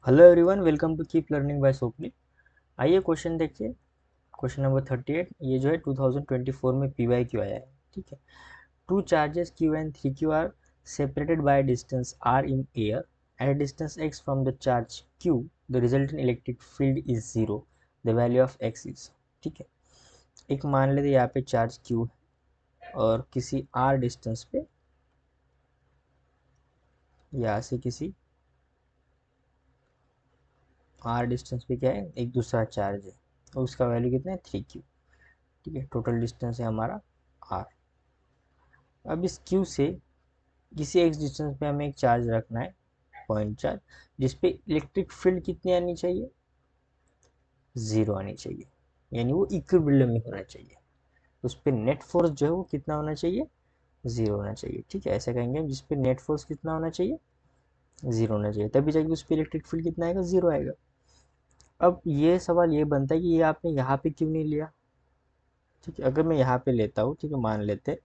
Hello everyone, welcome to keep learning by Swapnil. आइए question देखिए। Question number 38 ये जो है 2024 में PYQ आया है। ठीक है। Two charges Q and 3Q are separated by distance R in air at distance x from the charge Q। The resultant electric field is zero. The value of x is. ठीक है। एक मान लेते यहाँ पे चार्ज Q है और किसी R डिस्टेंस पे, यहाँ से किसी R डिस्टेंस पे क्या है, एक दूसरा चार्ज है और उसका वैल्यू कितना है 3Q। ठीक है। टोटल डिस्टेंस है हमारा R। अब इस Q से किसी एक डिस्टेंस पे हमें एक चार्ज रखना है, पॉइंट चार्ज, जिसपे इलेक्ट्रिक फील्ड कितनी आनी चाहिए, जीरो आनी चाहिए, यानी वो इक्विलिब्रियम में होना चाहिए। उस पर नेट फोर्स जो है वो कितना होना चाहिए, जीरो होना चाहिए। ठीक है, ऐसा कहेंगे हम, जिस पे नेट फोर्स कितना होना चाहिए, जीरो होना चाहिए, तभी जाके उस पर इलेक्ट्रिक फील्ड कितना आएगा, जीरो आएगा। अब ये सवाल ये बनता है कि ये आपने यहाँ पे क्यों नहीं लिया। ठीक है, अगर मैं यहाँ पे लेता हूँ, ठीक है, मान लेते हैं,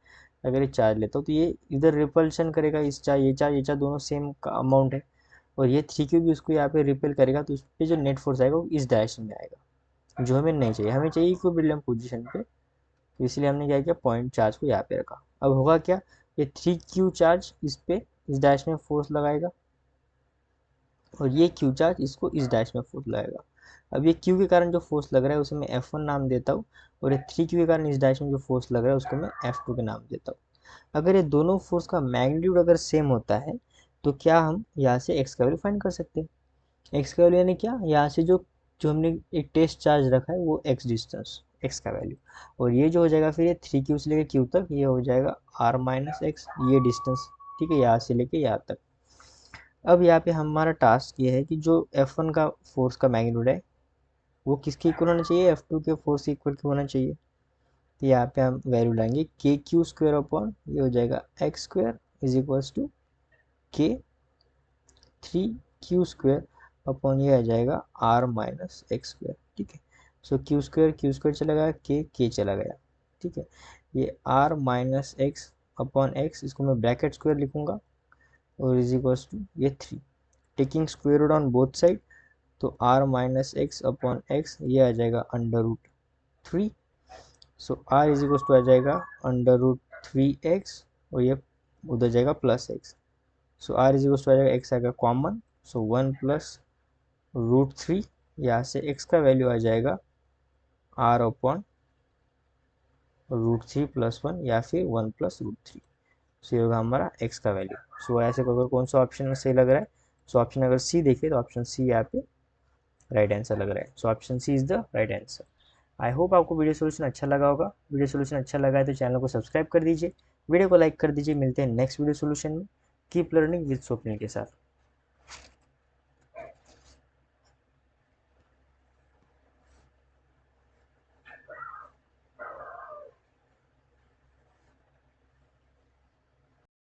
अगर ये चार्ज लेता हूँ तो ये इधर रिपल्शन करेगा, इस चार्ज ये चार्ज दोनों सेम का अमाउंट है, और ये 3Q भी उसको यहाँ पे रिपेल करेगा, तो उस पर जो नेट फोर्स आएगा वो इस डायरेक्शन में आएगा, जो हमें नहीं चाहिए। हमें चाहिए इक्विलिब्रियम पोजीशन पे, तो इसलिए हमने क्या किया, पॉइंट चार्ज को यहाँ पे रखा। अब होगा क्या, ये 3Q चार्ज इस पे इस डायरेक्शन में फोर्स लगाएगा, और ये Q चार्ज इसको इस डायरेक्शन में फोर्स लगाएगा। अब ये Q के कारण जो फोर्स लग रहा है उसे मैं F1 नाम देता हूँ, और ये 3Q के कारण इस डायरेक्शन में जो फोर्स लग रहा है उसको मैं F2 के नाम देता हूँ। अगर ये दोनों फोर्स का मैग्नीट्यूड अगर सेम होता है तो क्या हम यहाँ से x का वैल्यू फाइंड कर सकते हैं। x का वैल्यू यानी क्या, यहाँ से जो जो हमने एक टेस्ट चार्ज रखा है वो x डिस्टेंस, x का वैल्यू, और ये जो हो जाएगा फिर ये 3Q से लेके Q तक, ये हो जाएगा R माइनस एक्स, ये डिस्टेंस। ठीक है, यहाँ से लेके यहाँ तक। अब यहाँ पे हमारा टास्क ये है कि जो F1 का फोर्स का मैग्नीट्यूड है वो किसके इक्वल होना चाहिए, F2 के फोर्स के इक्वल होना चाहिए। तो यहाँ पे हम वैल्यू लाएंगे KQ² अपॉन, ये हो जाएगा x² is equals to K3Q² upon, ये आ जाएगा R माइनस x²। ठीक है। सो Q² चला गया, K चला गया। ठीक है। ये R minus x upon x, इसको मैं ब्रैकेट स्क्वायर लिखूंगा, और इज इक्वल्स टू ये 3, taking square root on both side, तो R minus x upon x, ये आ जाएगा under root 3। So R is equals to आ जाएगा अंडर रूट 3x, और ये उधर जाएगा plus x. So R is equals to आ जाएगा, एक्स आएगा कॉमन, सो 1 + √3, यहाँ से x का वैल्यू आ जाएगा R अपॉन √3 + 1, या फिर 1 + √3। सो ये होगा हमारा x का वैल्यू। सो ऐसे अगर कौन सा ऑप्शन में सही लग रहा है, सो ऑप्शन अगर सी देखिए तो ऑप्शन सी यहाँ पे राइट आंसर लग रहा है। So option C is the right answer. I hope आपको वीडियो सोल्यूशन अच्छा लगा होगा। वीडियो सोल्यूशन अच्छा लगा है तो चैनल को सब्सक्राइब कर दीजिए, वीडियो को लाइक कर दीजिए। मिलते हैं नेक्स्ट वीडियो सोल्यूशन में। कीप लर्निंग विद स्वप्निल के साथ।